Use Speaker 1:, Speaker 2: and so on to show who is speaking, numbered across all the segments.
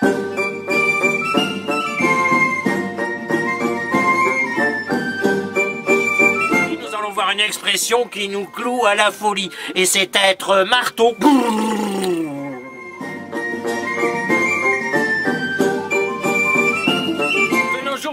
Speaker 1: Nous allons voir une expression qui nous cloue à la folie, et c'est être marteau.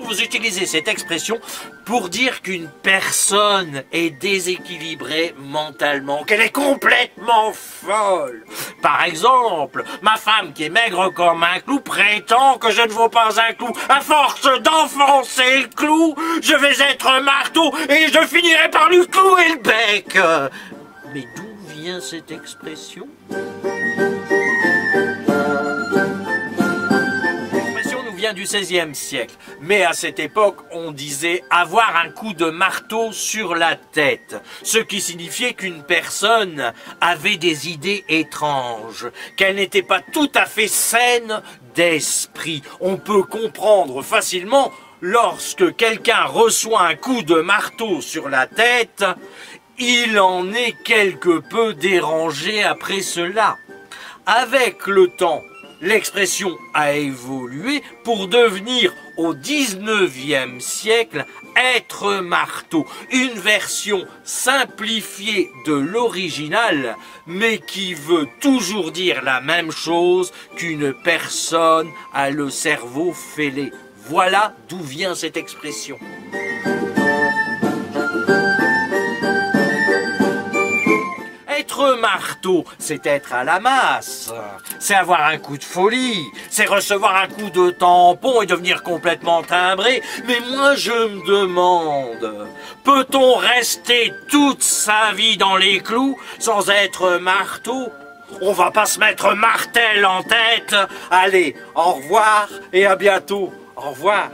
Speaker 1: Vous utilisez cette expression pour dire qu'une personne est déséquilibrée mentalement, qu'elle est complètement folle. Par exemple, ma femme qui est maigre comme un clou prétend que je ne vaux pas un clou. À force d'enfoncer le clou, je vais être marteau et je finirai par lui clouer le bec. Mais d'où vient cette expression ? Vient du XVIe siècle, mais à cette époque on disait avoir un coup de marteau sur la tête, ce qui signifiait qu'une personne avait des idées étranges, qu'elle n'était pas tout à fait saine d'esprit. On peut comprendre facilement lorsque quelqu'un reçoit un coup de marteau sur la tête, il en est quelque peu dérangé après cela. Avec le temps, l'expression a évolué pour devenir, au XIXe siècle, être marteau. Une version simplifiée de l'original, mais qui veut toujours dire la même chose qu'une personne a le cerveau fêlé. Voilà d'où vient cette expression. Être marteau, c'est être à la masse, c'est avoir un coup de folie, c'est recevoir un coup de tampon et devenir complètement timbré. Mais moi je me demande, peut-on rester toute sa vie dans les clous sans être marteau ? On va pas se mettre martel en tête. Allez, au revoir et à bientôt. Au revoir.